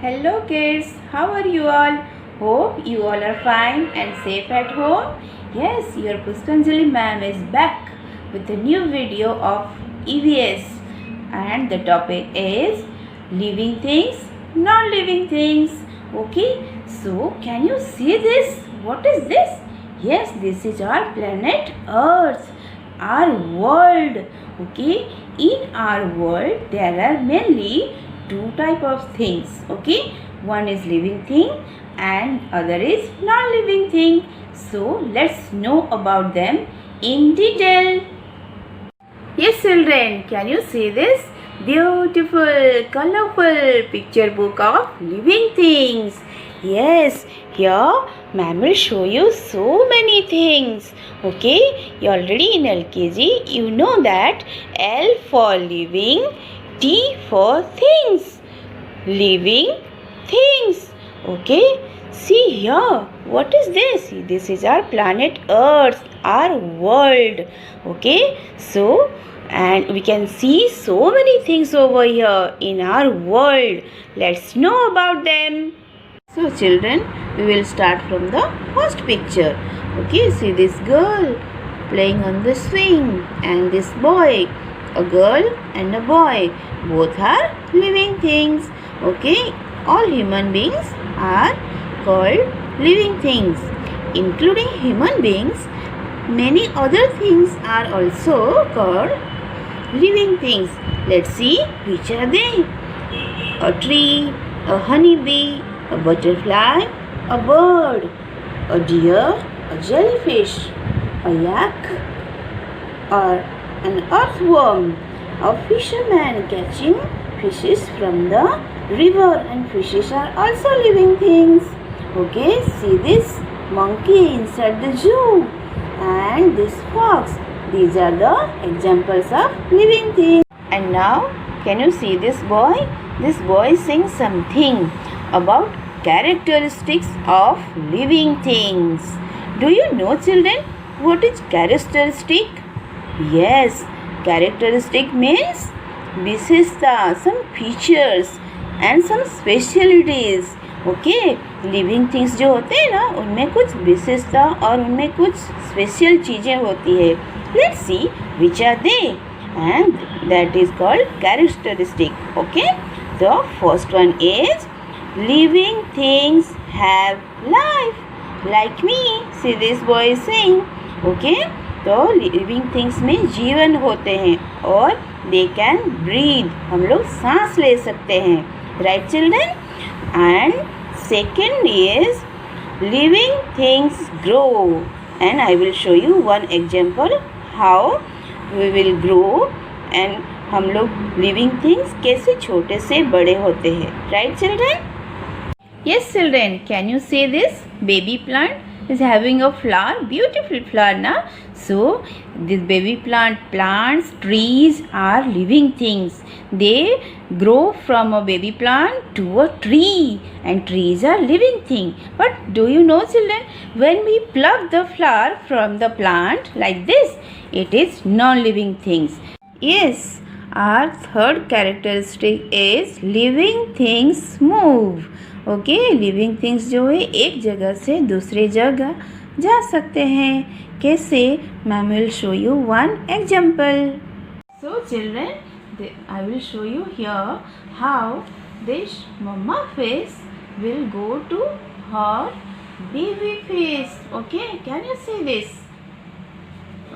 Hello kids, how are you all? Hope you all are fine and safe at home. Yes, your Puspanjali ma'am is back with a new video of EVS and the topic is living things, non-living things. Okay, so can you see this? What is this? Yes, this is our planet Earth, our world. Okay, in our world there are mainly two type of things. Okay, one is living thing and other is non-living thing. So let's know about them in detail. Yes children, can you see this beautiful colorful picture book of living things? Yes, here ma'am will show you so many things. Okay, you already in LKG, you know that L for living, T for things. Living things. Okay, see here, what is this? This is our planet Earth, our world. Okay, so and we can see so many things over here in our world. Let's know about them. So children, we will start from the first picture. Okay, see this girl playing on the swing and this boy, a girl and a boy, both are living things. Okay, all human beings are called living things. Including human beings, many other things are also called living things. Let's see which are they. A tree, a honeybee, a butterfly, a bird, a deer, a jellyfish, a yak, or an earthworm, a fisherman catching fishes from the river, and fishes are also living things. Okay, see this monkey inside the zoo and this fox. These are the examples of living things. And now, can you see this boy? This boy is saying something about characteristics of living things. Do you know children what is characteristic? Yes, characteristic means विशेषता, some features and some specialities. Okay, living things जो होते हैं ना, उनमें कुछ विशेषता और उनमें कुछ स्पेशल चीज़ें होती है. Let's see which are they, and that is called characteristic. Okay, the first one is living things have life. Like me, see this boy is saying. Okay, तो लिविंग थिंग्स में जीवन होते हैं और दे कैन ब्रीथ, हम लोग सांस ले सकते हैं. Right children? And second is living things grow, and I will show you one example how we will grow and हम लोग लिविंग थिंग्स कैसे छोटे से बड़े होते हैं. Right children? Yes children, can you see this baby plant is having a flower, beautiful flower na? So this baby plants, trees are living things. They grow from a baby plant to a tree, and trees are living thing. But do you know children, when we pluck the flower from the plant like this, it is non-living things. Yes, our third characteristic is living things move. Okay, living things जो है एक जगह से दूसरी जगह जा सकते हैं. कैसे? Ma'am will show you one example. So children, I will show you here how this mama fish will go to her baby fish. Okay, can you see this?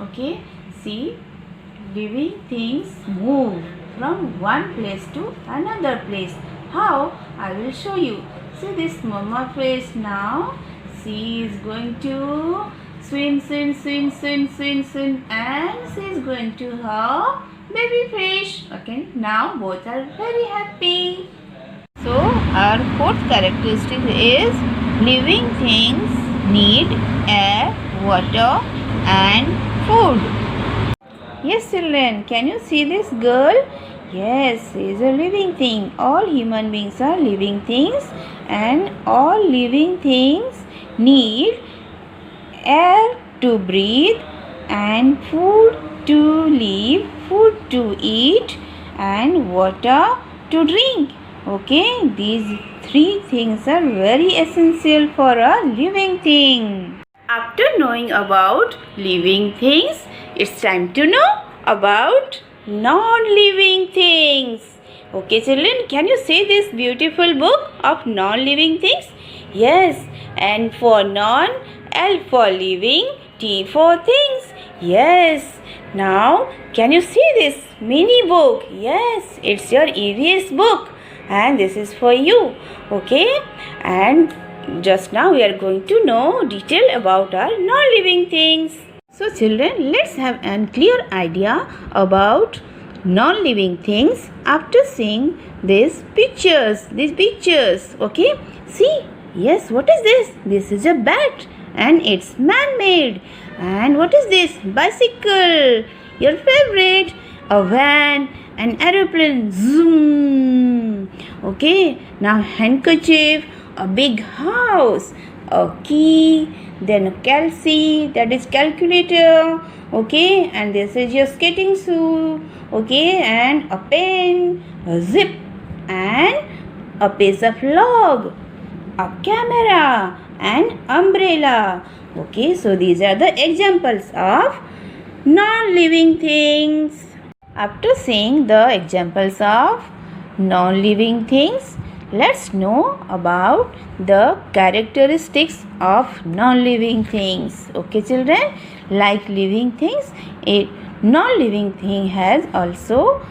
Okay, see living things move from one place to another place. How? I will show you. See this mama fish now. She is going to swim, and she is going to her baby fish. Okay, now both are very happy. So our fourth characteristic is living things need air, water, and food. Yes children, can you see this girl? Yes, she is a living thing. All human beings are living things, and all living things need air to breathe, and food to live, food to eat, and water to drink. Okay, these three things are very essential for a living thing. After knowing about living things, it's time to know about non-living things. Okay, children, can you see this beautiful book of non-living things? Yes, and for non, L for living, T for things. Yes. Now, can you see this mini book? Yes, it's your EVS book, and this is for you. Okay, and just now we are going to know detail about our non-living things. So children, let's have a clear idea about non-living things after seeing these pictures. Okay, see, yes, what is this? This is a bat and it's man-made. And what is this? Bicycle, your favorite. A van, an aeroplane, zoom. Okay, now handkerchief, a big house, a key, then a calci, that is calculator. Okay, and this is your skating shoe. Okay, and a pen, a zip, and a piece of log, a camera, and umbrella. Okay, so these are the examples of non-living things. After seeing the examples of non-living things, let's know about the characteristics of non-living things. Okay, children, like living things, a non-living thing has also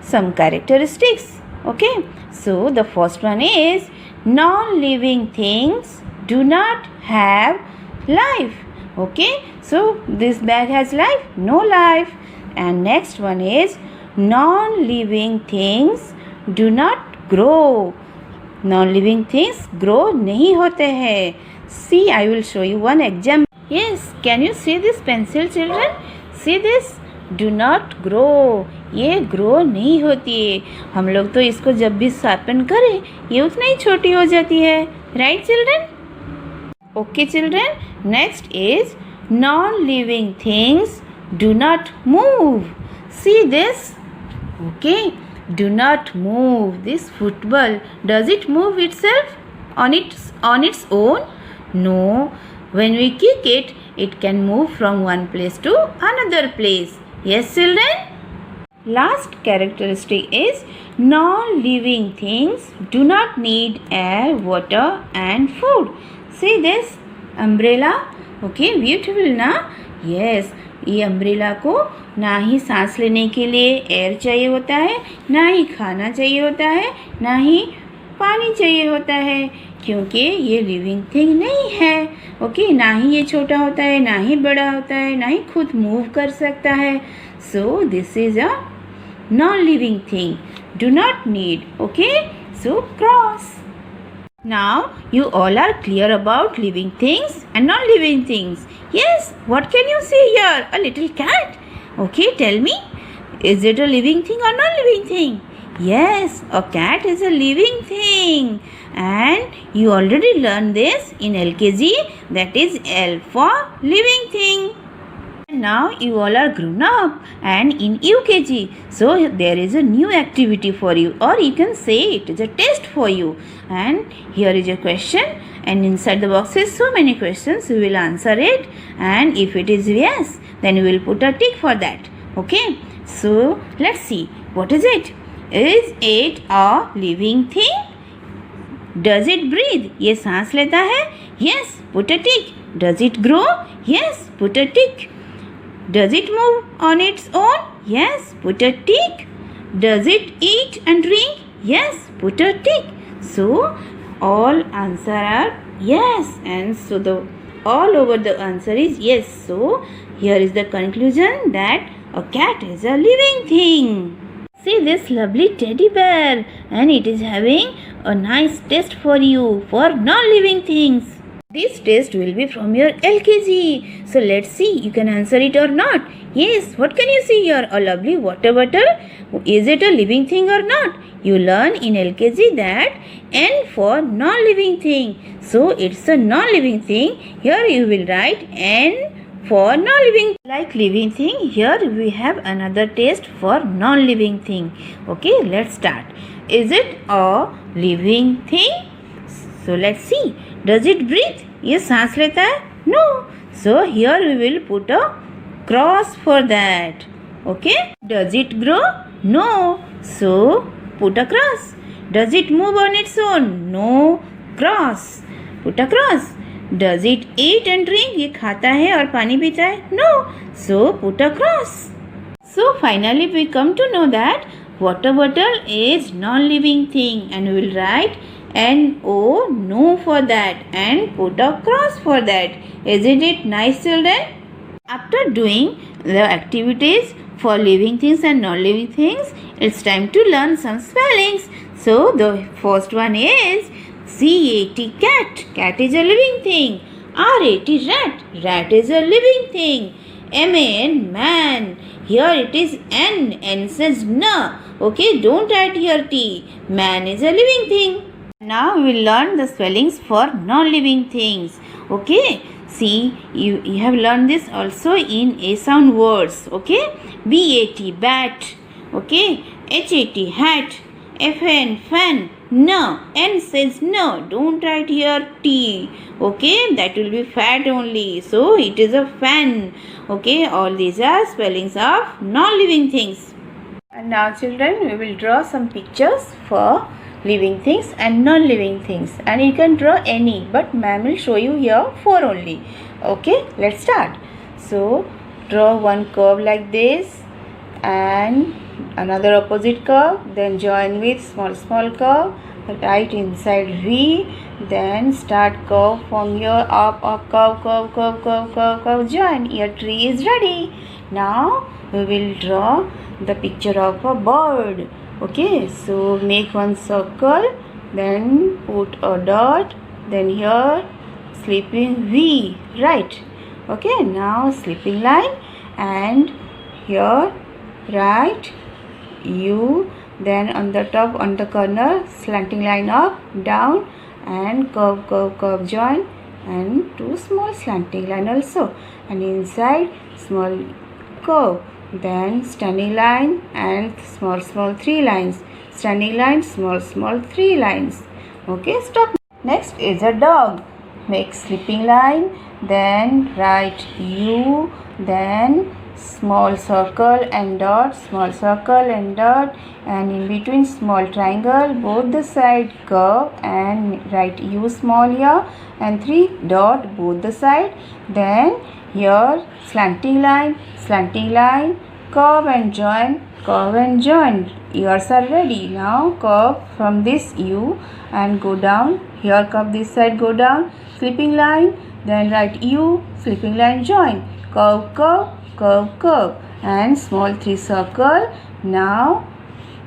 some characteristics. Okay, so the first one is non-living things do not have life. Okay, so this bag has life? No life. And next one is non-living things do not grow. Non-living things grow नहीं होते हैं. See, I will show you one example. Yes, can you see this pencil, children? See this? Do not grow. ये grow नहीं होती है. हम लोग तो इसको जब भी शार्पन करें ये उतना ही छोटी हो जाती है. Right, children? Okay, children. Next is non-living things do not move. See this? Okay, do not move. This football, does it move itself on its own? No. When we kick it, it can move from one place to another place. Yes, children? Last characteristic is non-living things do not need air, water and food. See this umbrella? Okay, beautiful ना? Yes, ये umbrella को ना ही सांस लेने के लिए air चाहिए होता है, ना ही खाना चाहिए होता है, ना ही पानी चाहिए होता है, क्योंकि ये लिविंग थिंग नहीं है. ओके, ना ही ये छोटा होता है, ना ही बड़ा होता है, ना ही खुद मूव कर सकता है. So this is a non living thing. Do not need. Okay, so cross. Now you all are clear about living things and non-living things. Yes, what can you see here? A little cat. Okay, tell me, is it a living thing or non-living thing? Yes, a cat is a living thing. And you already learned this in LKG, that is L for living thing. Now you all are grown up and in UKG, so there is a new activity for you, or you can say it is a test for you. And here is a question, and inside the box is so many questions. You will answer it, and if it is yes, then you will put a tick for that. Okay, so let's see, what is it? Is it a living thing? Does it breathe? ये सांस लेता है? Yes, put a tick. Does it grow? Yes, put a tick. Does it move on its own? Yes, put a tick. Does it eat and drink? Yes, put a tick. So all answer are yes, and so the all over the answer is yes. So here is the conclusion that a cat is a living thing. See this lovely teddy bear, and it is having a nice test for you for non-living things. This test will be from your LKG. So let's see, you can answer it or not. Yes, what can you see here? A lovely water bottle. Is it a living thing or not? You learn in LKG that N for non-living thing. So it's a non-living thing. Here you will write N for non-living. Like living thing, here we have another test for non-living thing. Okay, let's start. Is it a living thing? So let's see. Does it breathe? ये सांस लेता है? No. So here we will put a cross for that. Okay. Does it grow? No. So put a cross. Does it move on its own? No. Cross. Put a cross. Does it eat and drink? ये खाता है और पानी पीता है? No. So put a cross. So finally we come to know that water bottle is non-living thing, and we will write NO no for that and put a cross for that. Isn't it nice, children? After doing the activities for living things and non-living things, it's time to learn some spellings. So the first one is CAT, cat. Cat is a living thing. RAT, rat. Rat is a living thing. MAN, man. Here it is N. N says na. Okay, don't write here T. Man is a living thing. Now we will learn the spellings for non-living things. Okay. See, you have learned this also in A sound words. Okay. BAT, bat. Okay. HAT, hat. FN, fan. No. N says no. Don't write here T. Okay. That will be fat only. So it is a fan. Okay. All these are spellings of non-living things. And now children, we will draw some pictures for living things and non-living things, and you can draw any, but ma'am will show you here 4 only. Okay, let's start. So draw one curve like this and another opposite curve, then join with small curve right inside V, then start curve from here up curve, join. Your tree is ready. Now we will draw the picture of a bird. Okay, so make one circle, then put a dot, then here sleeping V, right? Okay, now sleeping line, and here write U, then on the top, on the corner, slanting line up, down, and curve join, and 2 small slanting line also, and inside small curve. Then standing line and small 3 lines. Standing line, small 3 lines. Okay, stop. Next is a dog. Make sleeping line, then write U, then small circle and dot, small circle and dot, and in between small triangle, both the side curve, and write U small here, and 3 dot both the side. Then here slanting line, curve and join, yours are ready. Now curve from this U and go down, here curve this side, go down, sleeping line, then write U, sleeping line, join, curve, and small 3 circle. Now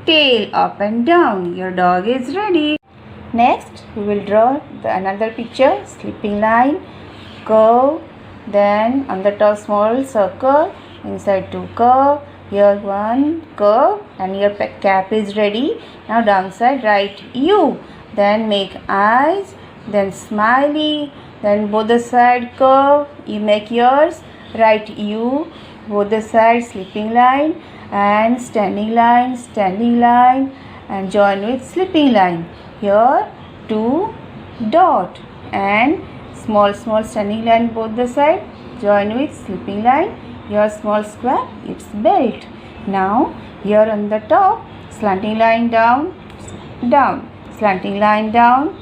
tail up and down, your dog is ready. Next we will draw another picture, sleeping line, curve, then on the top small circle, inside 2 curve, here 1 curve, and your cap is ready. Now downside write U, then make eyes, then smiley, then both the side curve, you make yours, write U, both the side sleeping line, and standing line, and join with sleeping line. Here 2 dot and small standing line both the side, join with sleeping line. Your small square, it's belt. Now here on the top, slanting line down, slanting line down,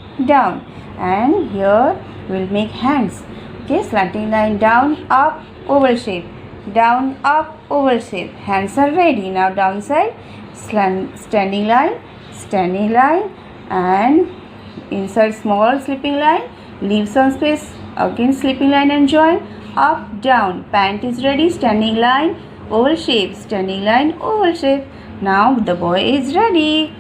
and here we'll make hands. Okay, slanting line down, up, oval shape, down, up, oval shape. Hands are ready. Now downside, standing line, and inside small sleeping line, leave some space, again sleeping line and join, up, down. Pant is ready, standing line, oval shape, standing line, oval shape. Now the boy is ready.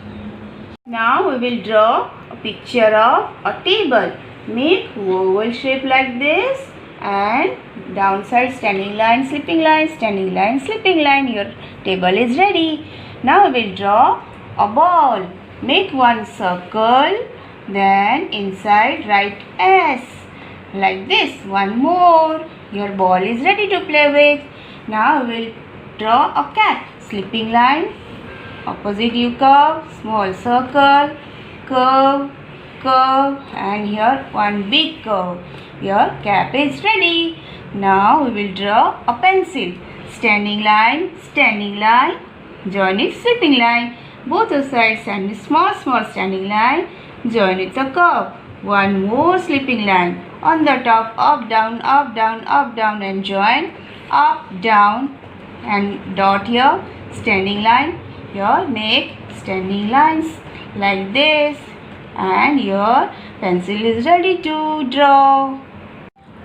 Now we will draw a picture of a table. Make oval shape like this, and downside standing line, sleeping line, standing line, sleeping line. Your table is ready. Now we will draw a ball. Make one circle, then inside write S. Like this. One more. Your ball is ready to play with. Now we will draw a cat. Sleeping line, opposite you curve, small circle, curve, curve, and here one big curve. Your cap is ready. Now we will draw a pencil. Standing line, join it sweeping line. Both the sides and small standing line, join with a curve. One more slipping line. On the top, up, down, and join. Up, down, and dot here. Standing line. Your make standing lines like this. And your pencil is ready to draw.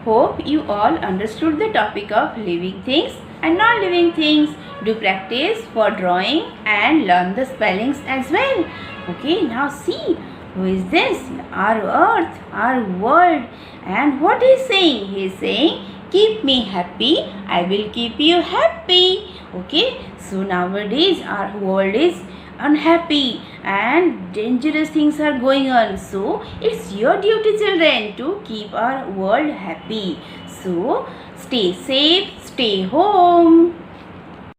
Hope you all understood the topic of living things and non-living things. Do practice for drawing and learn the spellings as well. Okay, now see, who is this? Our earth, our world. And what he is saying? He is saying, keep me happy, I will keep you happy. Okay, so nowadays our world is unhappy and dangerous things are going on. So it's your duty, children, to keep our world happy. So stay safe, stay home.